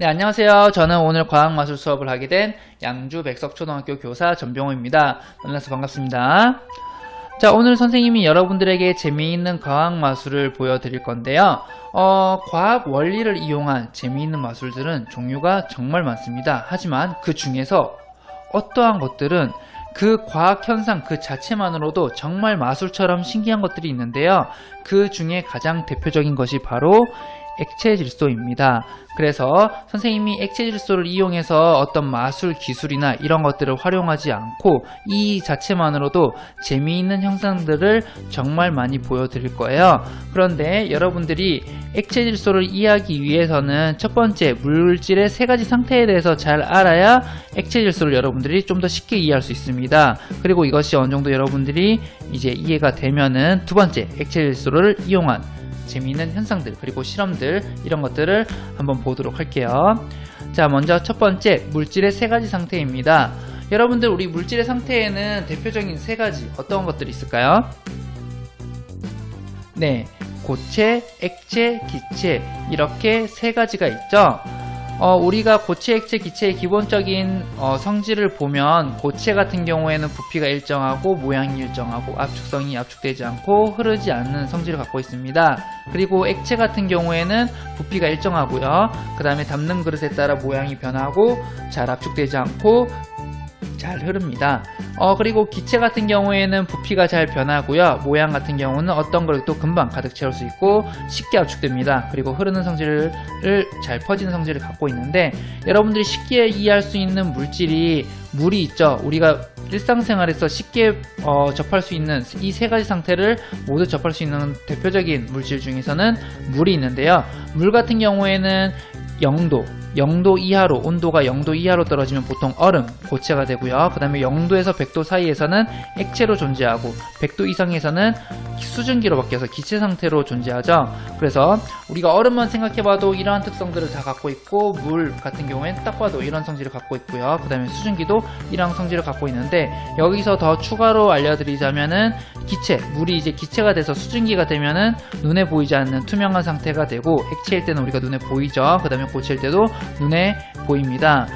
네, 안녕하세요. 저는 오늘 과학마술 수업을 하게 된 양주 백석초등학교 교사 전병호입니다. 만나서 반갑습니다. 자, 오늘 선생님이 여러분들에게 재미있는 과학마술을 보여드릴 건데요. 과학 원리를 이용한 재미있는 마술들은 종류가 정말 많습니다. 하지만 그 중에서 어떠한 것들은 그 과학 현상 그 자체만으로도 정말 마술처럼 신기한 것들이 있는데요. 그 중에 가장 대표적인 것이 바로 액체 질소입니다. 그래서 선생님이 액체 질소를 이용해서 어떤 마술 기술이나 이런 것들을 활용하지 않고 이 자체만으로도 재미있는 형상들을 정말 많이 보여드릴 거예요. 그런데 여러분들이 액체 질소를 이해하기 위해서는 첫 번째 물질의 세 가지 상태에 대해서 잘 알아야 액체 질소를 여러분들이 좀 더 쉽게 이해할 수 있습니다. 그리고 이것이 어느 정도 여러분들이 이제 이해가 되면은 두 번째 액체 질소를 이용한 재미있는 현상들 그리고 실험들 이런 것들을 한번 보도록 할게요. 자, 먼저 첫 번째 물질의 세 가지 상태입니다. 여러분들 우리 물질의 상태에는 대표적인 세 가지 어떤 것들이 있을까요? 네, 고체, 액체, 기체 이렇게 세 가지가 있죠. 우리가 고체, 액체, 기체의 기본적인 성질을 보면 고체 같은 경우에는 부피가 일정하고 모양이 일정하고 압축성이 압축되지 않고 흐르지 않는 성질을 갖고 있습니다. 그리고 액체 같은 경우에는 부피가 일정하고요. 그 다음에 담는 그릇에 따라 모양이 변하고 잘 압축되지 않고 잘 흐릅니다. 그리고 기체 같은 경우에는 부피가 잘 변하고요. 모양 같은 경우는 어떤 그릇도 금방 가득 채울 수 있고 쉽게 압축됩니다. 그리고 흐르는 성질을 잘 퍼지는 성질을 갖고 있는데 여러분들이 쉽게 이해할 수 있는 물질이 물이 있죠. 우리가 일상생활에서 쉽게 접할 수 있는 이 세 가지 상태를 모두 접할 수 있는 대표적인 물질 중에서는 물이 있는데요. 물 같은 경우에는 0도 이하로 온도가 0도 이하로 떨어지면 보통 얼음, 고체가 되고요. 그 다음에 0도에서 100도 사이에서는 액체로 존재하고 100도 이상에서는 수증기로 바뀌어서 기체 상태로 존재하죠. 그래서 우리가 얼음만 생각해봐도 이러한 특성들을 다 갖고 있고 물 같은 경우에는 딱 봐도 이런 성질을 갖고 있고요. 그 다음에 수증기도 이러한 성질을 갖고 있는데 여기서 더 추가로 알려드리자면은 물이 이제 기체가 돼서 수증기가 되면은 눈에 보이지 않는 투명한 상태가 되고 액체일 때는 우리가 눈에 보이죠. 그 다음에 고체일 때도 눈에 보입니다.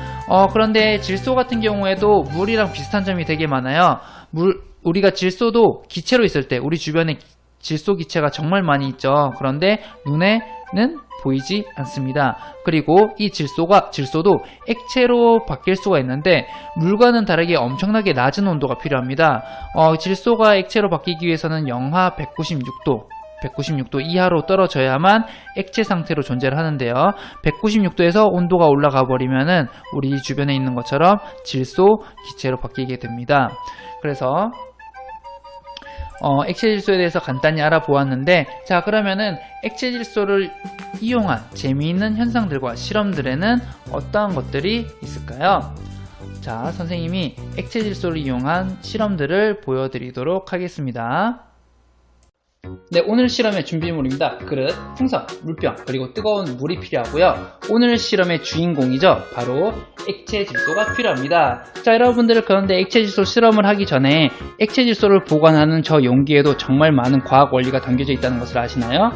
그런데 질소 같은 경우에도 물이랑 비슷한 점이 되게 많아요. 우리가 질소도 기체로 있을 때 우리 주변에 질소 기체가 정말 많이 있죠. 그런데 눈에는 보이지 않습니다. 그리고 이 질소도 액체로 바뀔 수가 있는데 물과는 다르게 엄청나게 낮은 온도가 필요합니다. 질소가 액체로 바뀌기 위해서는 영하 196도 이하로 떨어져야만 액체 상태로 존재를 하는데요. 196도에서 온도가 올라가 버리면은 우리 주변에 있는 것처럼 질소 기체로 바뀌게 됩니다. 그래서 액체 질소에 대해서 간단히 알아보았는데 자, 그러면은 액체 질소를 이용한 재미있는 현상들과 실험들에는 어떠한 것들이 있을까요? 자, 선생님이 액체 질소를 이용한 실험들을 보여드리도록 하겠습니다. 네, 오늘 실험의 준비물입니다. 그릇, 풍선, 물병, 그리고 뜨거운 물이 필요하고요. 오늘 실험의 주인공이죠. 바로 액체 질소가 필요합니다. 자, 여러분들 그런데 액체 질소 실험을 하기 전에 액체 질소를 보관하는 저 용기에도 정말 많은 과학 원리가 담겨져 있다는 것을 아시나요?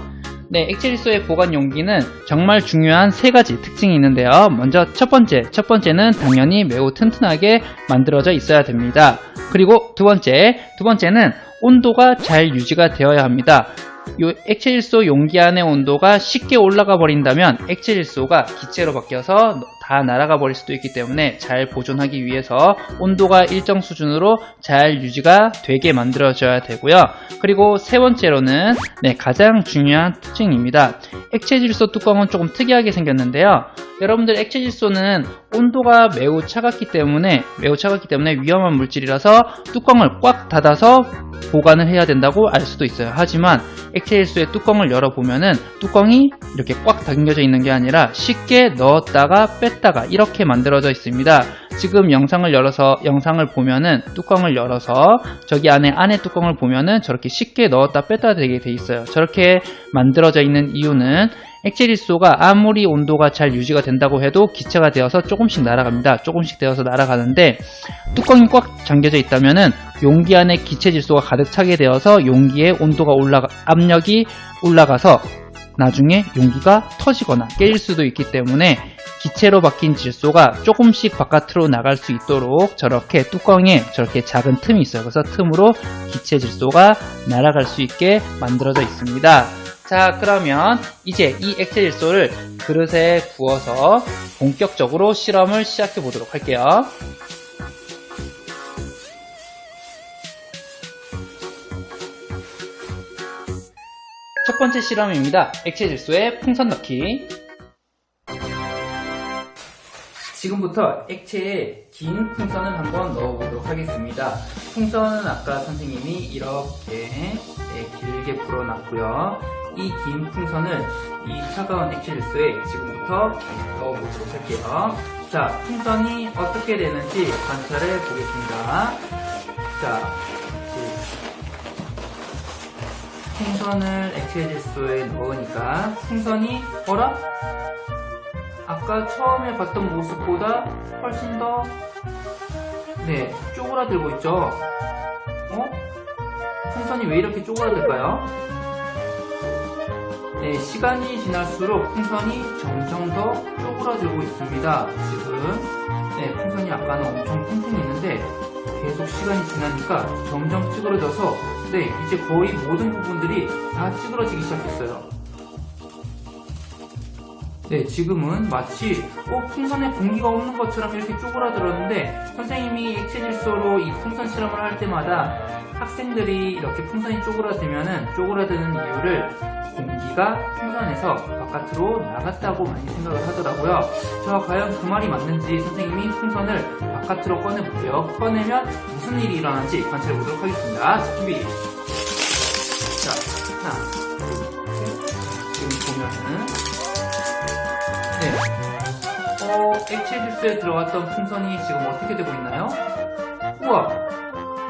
네, 액체 질소의 보관 용기는 정말 중요한 세 가지 특징이 있는데요. 먼저 첫 번째는 당연히 매우 튼튼하게 만들어져 있어야 됩니다. 그리고 두 번째는 온도가 잘 유지가 되어야 합니다. 이 액체 질소 용기 안의 온도가 쉽게 올라가 버린다면 액체 질소가 기체로 바뀌어서 다 날아가 버릴 수도 있기 때문에 잘 보존하기 위해서 온도가 일정 수준으로 잘 유지가 되게 만들어져야 되고요. 그리고 세 번째로는 가장 중요한 특징입니다. 액체 질소 뚜껑은 조금 특이하게 생겼는데요. 여러분들 액체 질소는 온도가 매우 차갑기 때문에 위험한 물질이라서 뚜껑을 꽉 닫아서 보관을 해야 된다고 알 수도 있어요. 하지만 액체 질소의 뚜껑을 열어보면은 뚜껑이 이렇게 꽉 당겨져 있는 게 아니라 쉽게 넣었다가 뺐다가 이렇게 만들어져 있습니다. 지금 영상을 보면은 뚜껑을 열어서 저기 안에 뚜껑을 보면은 저렇게 쉽게 넣었다 뺐다 되게 돼 있어요. 저렇게 만들어져 있는 이유는 액체 질소가 아무리 온도가 잘 유지가 된다고 해도 기체가 되어서 조금씩 날아갑니다. 조금씩 되어서 날아가는데 뚜껑이 꽉 잠겨져 있다면은 용기 안에 기체 질소가 가득 차게 되어서 용기의 압력이 올라가서 나중에 용기가 터지거나 깨질 수도 있기 때문에 기체로 바뀐 질소가 조금씩 바깥으로 나갈 수 있도록 저렇게 뚜껑에 저렇게 작은 틈이 있어요. 그래서 틈으로 기체 질소가 날아갈 수 있게 만들어져 있습니다. 자, 그러면 이제 이 액체 질소를 그릇에 부어서 본격적으로 실험을 시작해 보도록 할게요. 첫 번째 실험입니다. 액체 질소에 풍선 넣기. 지금부터 액체에 긴 풍선을 한번 넣어보도록 하겠습니다. 풍선은 아까 선생님이 이렇게 길게 불어놨고요. 이 긴 풍선을 이 차가운 액체 질소에 지금부터 넣어보도록 할게요. 자, 풍선이 어떻게 되는지 관찰해 보겠습니다. 자, 풍선을 액체 질소에 넣으니까 풍선이 아까 처음에 봤던 모습보다 훨씬 더 쪼그라들고 있죠. 풍선이 왜 이렇게 쪼그라들까요? 시간이 지날수록 풍선이 점점 더 쪼그라들고 있습니다. 지금 풍선이 아까는 엄청 팽팽히 있는데 계속 시간이 지나니까 점점 찌그러져서 이제 거의 모든 부분들이 다 찌그러지기 시작했어요. 지금은 마치 풍선에 공기가 없는 것처럼 이렇게 쪼그라들었는데, 선생님이 액체 질소로 이 풍선 실험을 할 때마다 학생들이 이렇게 풍선이 쪼그라드는 이유를 공기가 풍선에서 바깥으로 나갔다고 많이 생각을 하더라고요. 자, 과연 그 말이 맞는지 선생님이 풍선을 바깥으로 꺼내볼게요. 꺼내면 무슨 일이 일어나는지 관찰해 보도록 하겠습니다. 자, 준비. 자, 하나, 둘, 셋. 지금 보면은 액체 질소에 들어갔던 풍선이 지금 어떻게 되고 있나요? 우와!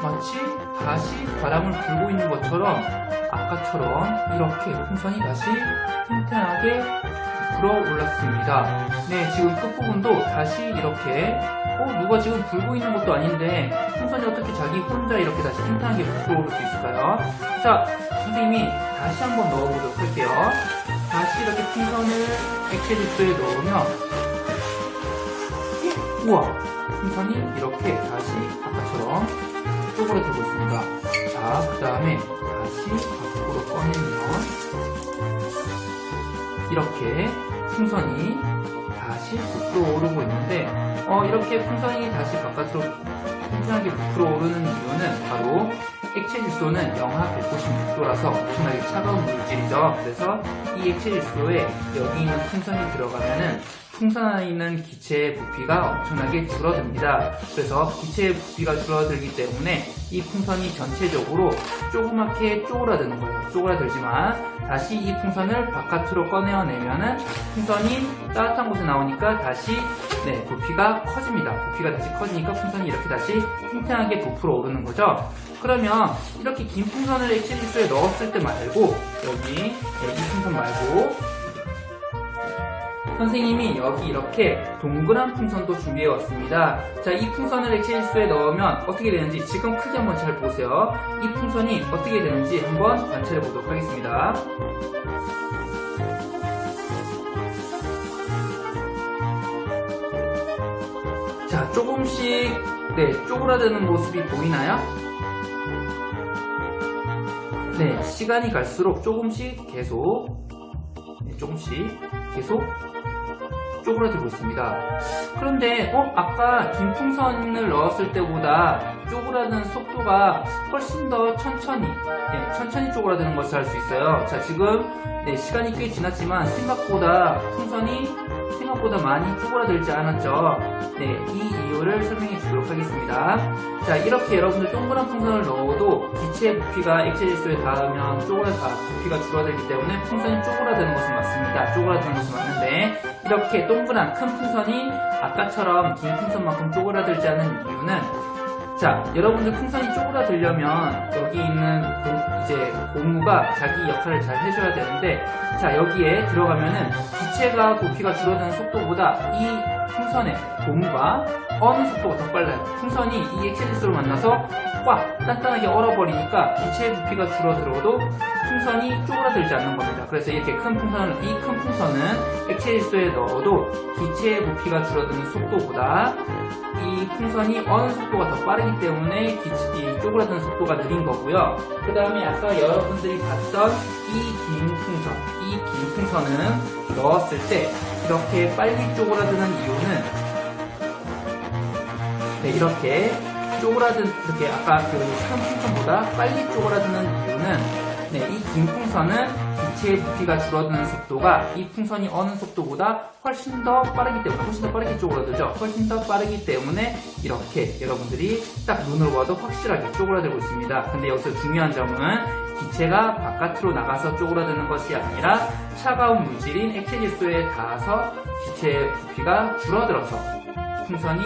마치 다시 바람을 불고 있는 것처럼 아까처럼 이렇게 풍선이 다시 튼튼하게 불어 올랐습니다. 지금 끝부분도 다시 이렇게 누가 지금 불고 있는 것도 아닌데 풍선이 어떻게 자기 혼자 이렇게 다시 튼튼하게 불어 오를 수 있을까요? 자, 선생님이 다시 한번 넣어보도록 할게요. 다시 이렇게 풍선을 액체 질소에 넣으면 우와! 풍선이 이렇게 다시 아까처럼 쪼그라들고 있습니다. 자, 그 다음에 다시 밖으로 꺼내면 이렇게 풍선이 다시 부풀어 오르고 있는데 이렇게 풍선이 다시 바깥으로 튼튼하게 부풀어 오르는 이유는 바로 액체 질소는 영하 196도라서 엄청나게 차가운 물질이죠. 그래서 이 액체 질소에 여기 있는 풍선이 들어가면은 풍선 안에 있는 기체의 부피가 엄청나게 줄어듭니다. 그래서 기체의 부피가 줄어들기 때문에 이 풍선이 전체적으로 조그맣게 쪼그라드는 거예요. 쪼그라들지만 다시 이 풍선을 바깥으로 꺼내어내면은 풍선이 따뜻한 곳에 나오니까 다시 부피가 커집니다. 부피가 다시 커지니까 풍선이 이렇게 다시 팽팽하게 부풀어 오르는 거죠. 그러면 이렇게 긴 풍선을 액체 질소에 넣었을 때 말고 여기 이 풍선 말고 선생님이 여기 이렇게 동그란 풍선도 준비해 왔습니다. 자, 이 풍선을 액체 질소에 넣으면 어떻게 되는지 지금 크게 한번 잘 보세요. 이 풍선이 어떻게 되는지 한번 관찰해 보도록 하겠습니다. 자, 조금씩 쪼그라드는 모습이 보이나요? 시간이 갈수록 조금씩 계속 쪼그라들고 있습니다. 그런데 아까 긴 풍선을 넣었을 때보다 쪼그라드는 속도가 훨씬 더 천천히 쪼그라드는 것을 알 수 있어요. 자, 지금 시간이 꽤 지났지만 생각보다 풍선이 많이 쪼그라들지 않았죠. 이 이유를 설명해 주도록 하겠습니다. 자, 이렇게 여러분들 동그란 풍선을 넣어도 기체의 부피가 액체 질소에 닿으면 부피가 줄어들기 때문에 풍선이 쪼그라드는 것은 맞습니다. 쪼그라드는 것은 맞는데 이렇게 동그란 큰 풍선이 아까처럼 긴 풍선만큼 쪼그라들지 않은 이유는, 자, 여러분들 풍선이 쪼그라들려면 여기 있는 고무가 자기 역할을 잘 해줘야 되는데, 자, 여기에 들어가면은 기체가 부피가 줄어드는 속도보다 이 풍선의 봄과 어느 속도가 더 빨라요? 풍선이 이 액체 질소를 만나서 꽉 단단하게 얼어버리니까 기체의 부피가 줄어들어도 풍선이 쪼그라들지 않는 겁니다. 그래서 이렇게 큰 풍선은, 이 큰 풍선은 액체 질소에 넣어도 기체의 부피가 줄어드는 속도보다 이 풍선이 어느 속도가 더 빠르기 때문에 이 쪼그라드는 속도가 느린 거고요. 그 다음에 아까 여러분들이 봤던 이 긴 풍선은 넣었을 때 이렇게 빨리 쪼그라드는 이유는 이렇게 이렇게 아까 그 큰 풍선보다 빨리 쪼그라드는 이유는 이 긴 풍선은 기체의 부피가 줄어드는 속도가 이 풍선이 어느 속도보다 훨씬 더 빠르기 때문에, 훨씬 더 빠르게 쪼그라들죠. 훨씬 더 빠르기 때문에 이렇게 여러분들이 딱 눈으로 봐도 확실하게 쪼그라들고 있습니다. 근데 여기서 중요한 점은 기체가 바깥으로 나가서 쪼그라드는 것이 아니라 차가운 물질인 액체 질소에 닿아서 기체의 부피가 줄어들어서 풍선이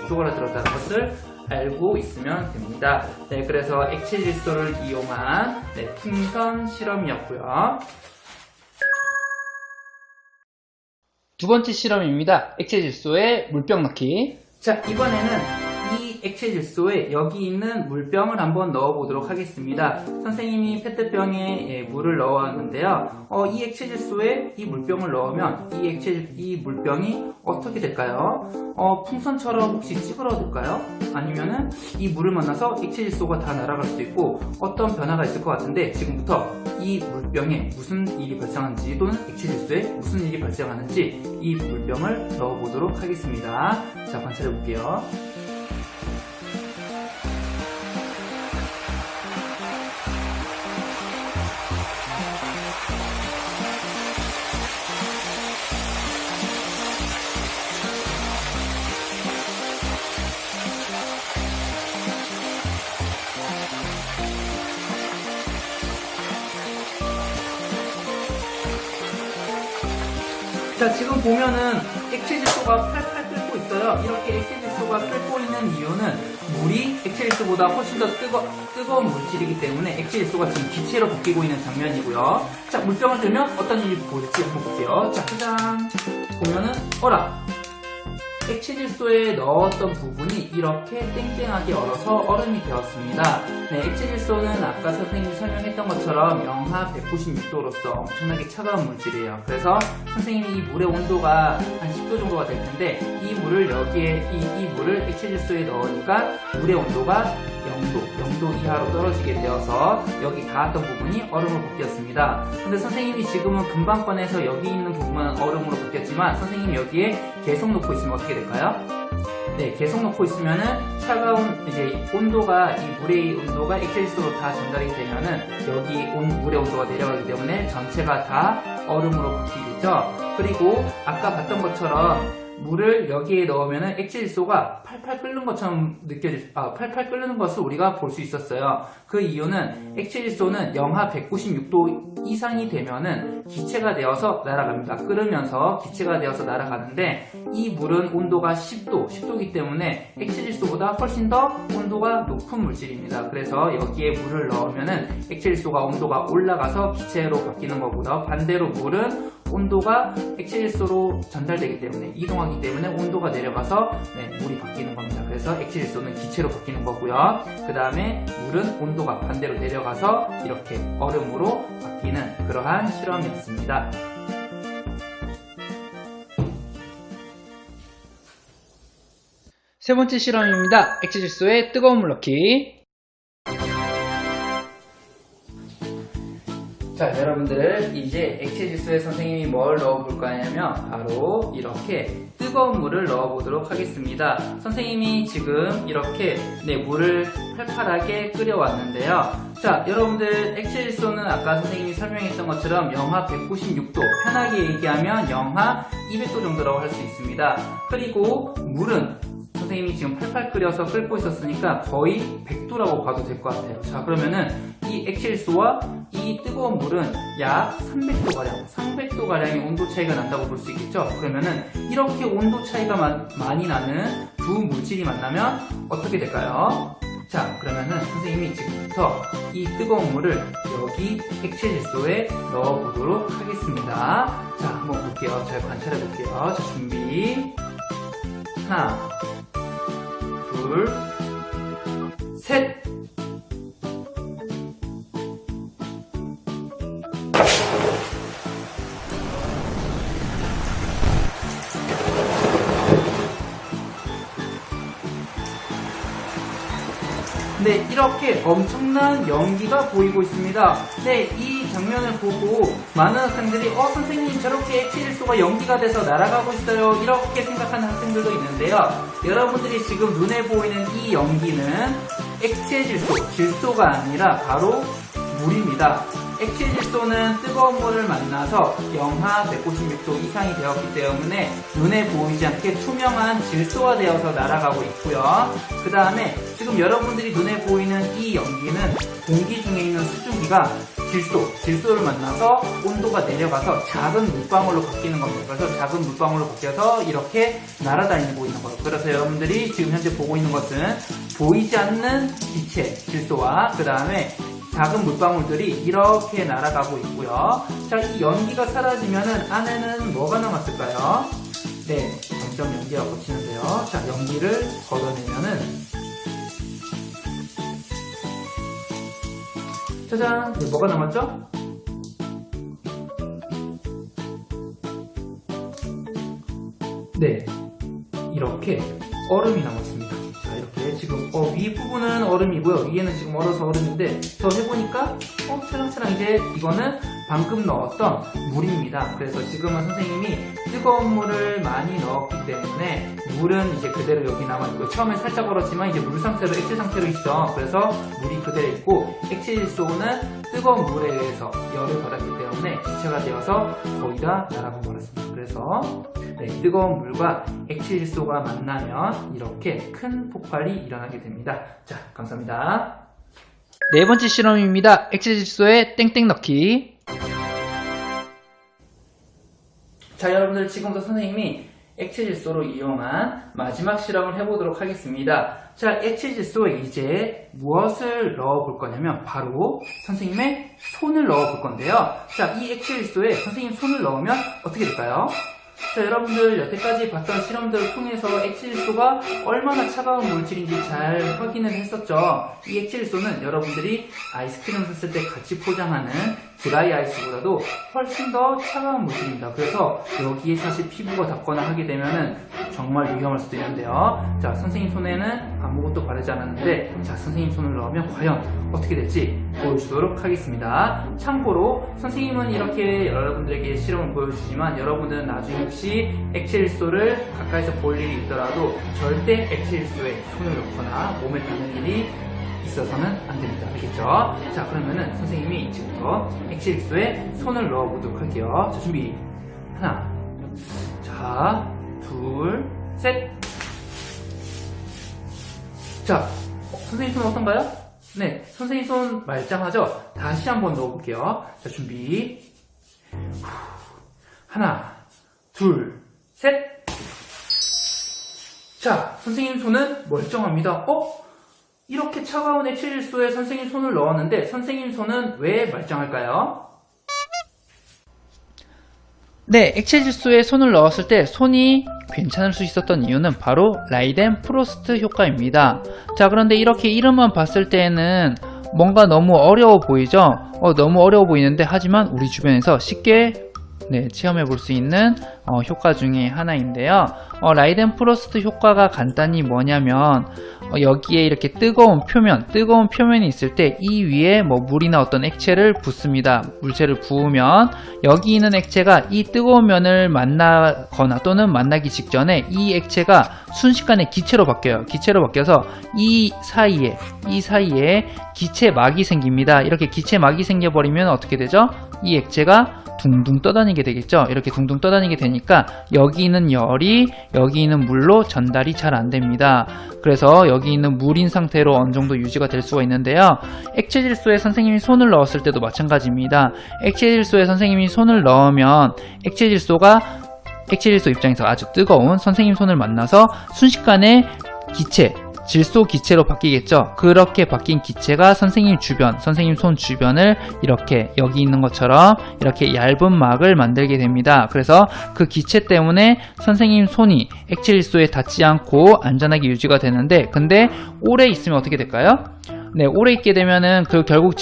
쪼그라들었다는 것을 알고 있으면 됩니다. 네, 그래서 액체 질소를 이용한 풍선 실험이었고요. 두 번째 실험입니다. 액체 질소에 물병 넣기. 자, 이번에는 이 액체 질소에 여기 있는 물병을 한번 넣어보도록 하겠습니다. 선생님이 페트병에 물을 넣었는데요. 이 액체 질소에 이 물병을 넣으면 이 물병이 어떻게 될까요? 풍선처럼 혹시 찌그러들까요? 아니면은 이 물을 만나서 액체 질소가 다 날아갈 수도 있고 어떤 변화가 있을 것 같은데, 지금부터 이 물병에 무슨 일이 발생하는지 또는 액체 질소에 무슨 일이 발생하는지 이 물병을 넣어보도록 하겠습니다. 자, 관찰해 볼게요. 자, 지금 보면은 액체 질소가 팔팔 끓고 있어요. 이렇게 액체 질소가 끓고 있는 이유는 물이 액체 질소보다 훨씬 더 뜨거운 물질이기 때문에 액체 질소가 지금 기체로 바뀌고 있는 장면이고요. 자, 물병을 들면 어떤 일이 보일지 한번 볼게요. 자, 짜잔! 보면은 액체 질소에 넣었던 부분이 이렇게 땡땡하게 얼어서 얼음이 되었습니다. 네, 액체 질소는 아까 선생님이 설명했던 것처럼 영하 196도로서 엄청나게 차가운 물질이에요. 그래서 선생님이 이 물의 온도가 한 10도 정도가 될 텐데 이 물을 이 물을 액체 질소에 넣으니까 물의 온도가 0도 이하로 떨어지게 되어서 여기 닿았던 부분이 얼음으로 바뀌었습니다. 근데 선생님이 지금은 금방 꺼내서 여기 있는 부분은 얼음으로 바뀌었지만 선생님이 여기에 계속 놓고 있으면 어떻게 될까요? 네, 계속 놓고 있으면은 차가운 온도가 이 물의 온도가 액체 질소로 다 전달이 되면은 여기 물의 온도가 내려가기 때문에 전체가 다 얼음으로 바뀌겠죠. 그리고 아까 봤던 것처럼 물을 여기에 넣으면 액체 질소가 팔팔 끓는 것처럼 팔팔 끓는 것을 우리가 볼 수 있었어요. 그 이유는 액체 질소는 영하 196도 이상이 되면은 기체가 되어서 날아갑니다. 끓으면서 기체가 되어서 날아가는데 이 물은 온도가 10도이기 때문에 액체 질소보다 훨씬 더 온도가 높은 물질입니다. 그래서 여기에 물을 넣으면은 액체 질소가 온도가 올라가서 기체로 바뀌는 것보다 반대로 물은 온도가 액체 질소로 전달되기 때문에 이동하기 때문에 온도가 내려가서 물이 바뀌는 겁니다. 그래서 액체 질소는 기체로 바뀌는 거고요. 그 다음에 물은 온도가 반대로 내려가서 이렇게 얼음으로 바뀌는 그러한 실험이었습니다. 세 번째 실험입니다. 액체 질소에 뜨거운 물 넣기. 자, 여러분들 이제 액체 질소에 선생님이 뭘 넣어볼까 하냐면 바로 이렇게 뜨거운 물을 넣어보도록 하겠습니다. 선생님이 지금 이렇게 물을 팔팔하게 끓여왔는데요. 자, 여러분들 액체 질소는 아까 선생님이 설명했던 것처럼 영하 196도, 편하게 얘기하면 영하 200도 정도라고 할 수 있습니다. 그리고 물은 선생님이 지금 팔팔 끓여서 끓고 있었으니까 거의 100도라고 봐도 될 것 같아요. 자, 그러면은 이 액체 질소와 이 뜨거운 물은 약 300도가량의 온도 차이가 난다고 볼 수 있겠죠? 그러면은 이렇게 온도 차이가 많이 나는 두 물질이 만나면 어떻게 될까요? 자, 그러면은 선생님이 지금부터 이 뜨거운 물을 여기 액체 질소에 넣어보도록 하겠습니다. 자, 한번 볼게요. 잘 관찰해 볼게요. 자, 준비. 하나, 둘, 셋. 네, 이렇게 엄청난 연기가 보이고 있습니다. 네, 이 장면을 보고 많은 학생들이 선생님 저렇게 액체질소가 연기가 돼서 날아가고 있어요, 이렇게 생각하는 학생들도 있는데요. 여러분들이 지금 눈에 보이는 이 연기는 액체질소, 질소가 아니라 바로 물입니다. 액체질소는 뜨거운 물을 만나서 영하 196도 이상이 되었기 때문에 눈에 보이지 않게 투명한 질소가 되어서 날아가고 있고요. 그 다음에 지금 여러분들이 눈에 보이는 이 연기는 공기 중에 있는 수증기가 질소를 만나서 온도가 내려가서 작은 물방울로 바뀌는 겁니다. 그래서 작은 물방울로 바뀌어서 이렇게 날아다니고 있는 거예요. 그래서 여러분들이 지금 현재 보고 있는 것은 보이지 않는 기체, 질소와 그 다음에 작은 물방울들이 이렇게 날아가고 있고요. 자, 이 연기가 사라지면은 안에는 뭐가 남았을까요? 네, 점점 연기가 걷히는데요. 자, 연기를 걷어내면은 짜잔! 뭐가 남았죠? 네, 이렇게 얼음이 남았습니다. 자, 이렇게 지금 위 부분은 얼음이고요. 위에는 지금 얼어서 얼음인데 더 해보니까 찰랑찰랑 이제 이거는 방금 넣었던 물입니다. 그래서 지금은 선생님이 뜨거운 물을 많이 넣었기 때문에 물은 이제 그대로 여기 남아있고 처음엔 살짝 얼었지만 이제 물 상태로 액체 상태로 있죠. 그래서 물이 그대로 있고 액체질소는 뜨거운 물에 의해서 열을 받았기 때문에 기체가 되어서 거의 다 날아가 버렸습니다. 그래서 네, 뜨거운 물과 액체질소가 만나면 이렇게 큰 폭발이 일어나게 됩니다. 자, 감사합니다. 네 번째 실험입니다. 액체질소에 땡땡 넣기. 자, 여러분들 지금부터 선생님이 액체질소로 이용한 마지막 실험을 해보도록 하겠습니다. 자, 액체질소에 이제 무엇을 넣어볼 거냐면 바로 선생님의 손을 넣어볼 건데요. 자, 이 액체질소에 선생님 손을 넣으면 어떻게 될까요? 자, 여러분들 여태까지 봤던 실험들을 통해서 액체질소가 얼마나 차가운 물질인지 잘 확인을 했었죠. 이 액체질소는 여러분들이 아이스크림 샀을 때 같이 포장하는 드라이 아이스보다도 훨씬 더 차가운 물질입니다. 그래서 여기에 사실 피부가 닿거나 하게 되면은 정말 위험할 수도 있는데요. 자, 선생님 손에는 아무것도 바르지 않았는데 자, 선생님 손을 넣으면 과연 어떻게 될지 보여주도록 하겠습니다. 참고로 선생님은 이렇게 여러분들에게 실험을 보여주지만 여러분은 나중에 혹시 액체질소를 가까이서 볼 일이 있더라도 절대 액체질소에 손을 넣거나 몸에 닿는 일이 있어서는 안 됩니다. 알겠죠? 자, 그러면은 선생님이 지금부터 액체질소에 손을 넣어보도록 할게요. 자, 준비. 하나. 자, 둘, 셋. 자, 선생님 손 어떤가요? 네, 선생님 손 말짱하죠? 다시 한번 넣어볼게요. 자, 준비. 하나, 둘, 셋. 자, 선생님 손은 멀쩡합니다. 이렇게 차가운 액체질소에 선생님 손을 넣었는데 선생님 손은 왜 말짱할까요? 네, 액체질소에 손을 넣었을 때 손이 괜찮을 수 있었던 이유는 바로 라이덴프로스트 효과입니다. 자, 그런데 이렇게 이름만 봤을 때는 뭔가 너무 어려워 보이죠? 너무 어려워 보이는데 하지만 우리 주변에서 쉽게 체험해 볼 수 있는 효과 중에 하나인데요. 라이덴프로스트 효과가 간단히 뭐냐면 여기에 이렇게 뜨거운 표면이 있을 때 이 위에 물이나 어떤 액체를 붓습니다. 물체를 부으면 여기 있는 액체가 이 뜨거운 면을 만나거나 또는 만나기 직전에 이 액체가 순식간에 기체로 바뀌어요. 기체로 바뀌어서 이 사이에 기체막이 생깁니다. 이렇게 기체막이 생겨버리면 어떻게 되죠? 이 액체가 둥둥 떠다니게 되겠죠. 이렇게 둥둥 떠다니게 되니까 여기 있는 열이 여기 있는 물로 전달이 잘 안됩니다. 그래서 여기 있는 물인 상태로 어느 정도 유지가 될 수가 있는데요. 액체질소에 선생님이 손을 넣었을 때도 마찬가지입니다. 액체질소에 선생님이 손을 넣으면 액체질소 입장에서 아주 뜨거운 선생님 손을 만나서 순식간에 질소 기체로 바뀌겠죠. 그렇게 바뀐 기체가 선생님 주변, 선생님 손 주변을 이렇게 여기 있는 것처럼 이렇게 얇은 막을 만들게 됩니다. 그래서 그 기체 때문에 선생님 손이 액체 질소에 닿지 않고 안전하게 유지가 되는데, 근데 오래 있으면 어떻게 될까요? 네, 오래 있게 되면은 결국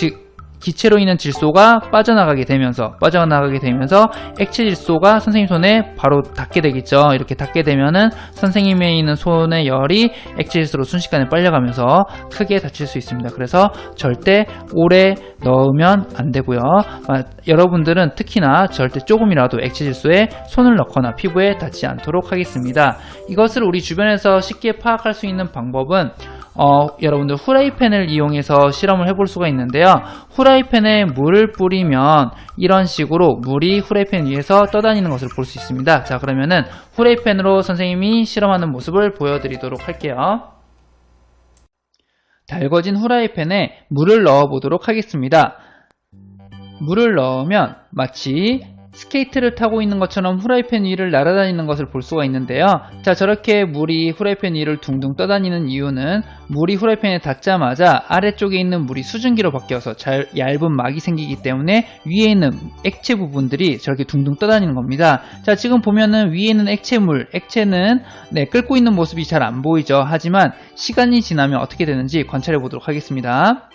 기체로 있는 질소가 빠져나가게 되면서 액체 질소가 선생님 손에 바로 닿게 되겠죠. 이렇게 닿게 되면은 선생님에 있는 손의 열이 액체 질소로 순식간에 빨려가면서 크게 다칠 수 있습니다. 그래서 절대 오래 넣으면 안 되고요. 여러분들은 특히나 절대 조금이라도 액체 질소에 손을 넣거나 피부에 닿지 않도록 하겠습니다. 이것을 우리 주변에서 쉽게 파악할 수 있는 방법은 여러분들 후라이팬을 이용해서 실험을 해볼 수가 있는데요. 후라이팬에 물을 뿌리면 이런 식으로 물이 후라이팬 위에서 떠다니는 것을 볼 수 있습니다. 자, 그러면은 후라이팬으로 선생님이 실험하는 모습을 보여드리도록 할게요. 달궈진 후라이팬에 물을 넣어 보도록 하겠습니다. 물을 넣으면 마치 스케이트를 타고 있는 것처럼 후라이팬 위를 날아다니는 것을 볼 수가 있는데요. 자, 저렇게 물이 후라이팬 위를 둥둥 떠다니는 이유는 물이 후라이팬에 닿자마자 아래쪽에 있는 물이 수증기로 바뀌어서 얇은 막이 생기기 때문에 위에 있는 액체 부분들이 저렇게 둥둥 떠다니는 겁니다. 자, 지금 보면은 위에 있는 액체는 끓고 있는 모습이 잘 안 보이죠. 하지만 시간이 지나면 어떻게 되는지 관찰해 보도록 하겠습니다.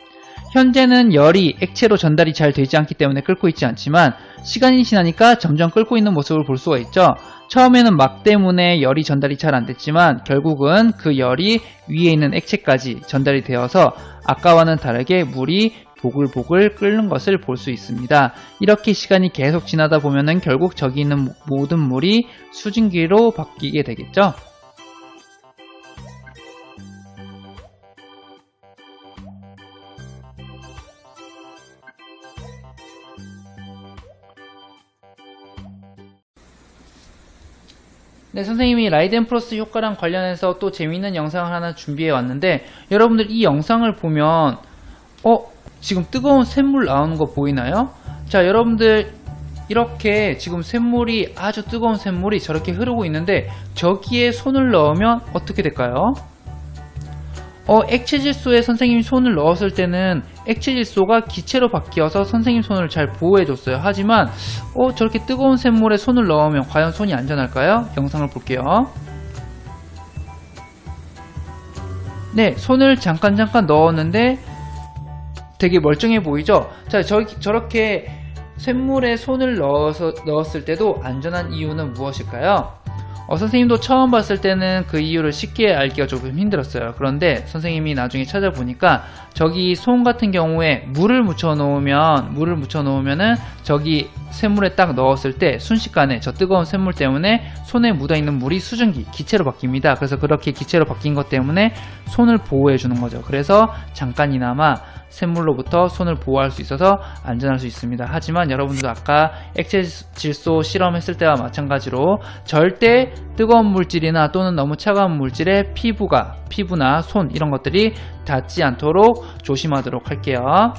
현재는 열이 액체로 전달이 잘 되지 않기 때문에 끓고 있지 않지만 시간이 지나니까 점점 끓고 있는 모습을 볼 수가 있죠. 처음에는 막 때문에 열이 전달이 잘 안 됐지만 결국은 그 열이 위에 있는 액체까지 전달이 되어서 아까와는 다르게 물이 보글보글 끓는 것을 볼 수 있습니다. 이렇게 시간이 계속 지나다 보면은 결국 저기 있는 모든 물이 수증기로 바뀌게 되겠죠. 네, 선생님이 라이덴프로스트 효과랑 관련해서 또 재미있는 영상을 하나 준비해 왔는데, 여러분들 이 영상을 보면 지금 뜨거운 샘물 나오는 거 보이나요? 자, 여러분들 이렇게 지금 샘물이, 아주 뜨거운 샘물이 저렇게 흐르고 있는데 저기에 손을 넣으면 어떻게 될까요? 액체 질소에 선생님이 손을 넣었을 때는 액체 질소가 기체로 바뀌어서 선생님 손을 잘 보호해 줬어요. 하지만 저렇게 뜨거운 샘물에 손을 넣으면 과연 손이 안전할까요? 영상을 볼게요. 네, 손을 잠깐 넣었는데 되게 멀쩡해 보이죠? 자, 저렇게 샘물에 손을 넣었을 때도 안전한 이유는 무엇일까요? 선생님도 처음 봤을 때는 그 이유를 쉽게 알기가 조금 힘들었어요. 그런데 선생님이 나중에 찾아보니까 저기 솜 같은 경우에 물을 묻혀 놓으면은 저기 샘물에 딱 넣었을 때 순식간에 저 뜨거운 샘물 때문에 손에 묻어있는 물이 수증기, 기체로 바뀝니다. 그래서 그렇게 기체로 바뀐 것 때문에 손을 보호해 주는 거죠. 그래서 잠깐이나마 샘물로부터 손을 보호할 수 있어서 안전할 수 있습니다. 하지만 여러분도 아까 액체 질소 실험했을 때와 마찬가지로 절대 뜨거운 물질이나 또는 너무 차가운 물질에 피부나 손 이런 것들이 닿지 않도록 조심하도록 할게요.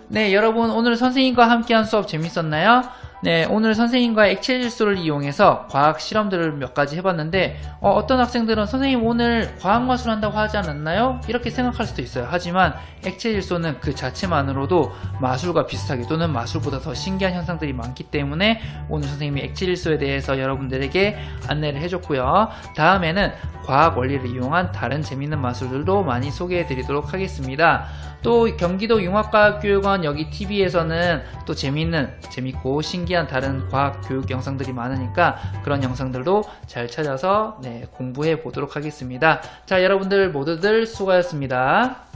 네, 여러분 오늘 선생님과 함께한 수업 재밌었나요? 네, 오늘 선생님과 액체 질소를 이용해서 과학 실험들을 몇 가지 해봤는데 어떤 학생들은 선생님 오늘 과학 마술 한다고 하지 않았나요? 이렇게 생각할 수도 있어요. 하지만 액체 질소는 그 자체만으로도 마술과 비슷하게 또는 마술보다 더 신기한 현상들이 많기 때문에 오늘 선생님이 액체 질소에 대해서 여러분들에게 안내를 해줬고요. 다음에는 과학 원리를 이용한 다른 재밌는 마술들도 많이 소개해 드리도록 하겠습니다. 또 경기도 융합과학교육원 여기 TV에서는 또 재밌고 신기한 다른 과학 교육 영상들이 많으니까 그런 영상들도 잘 찾아서 공부해 보도록 하겠습니다. 자, 여러분들 모두들 수고하셨습니다.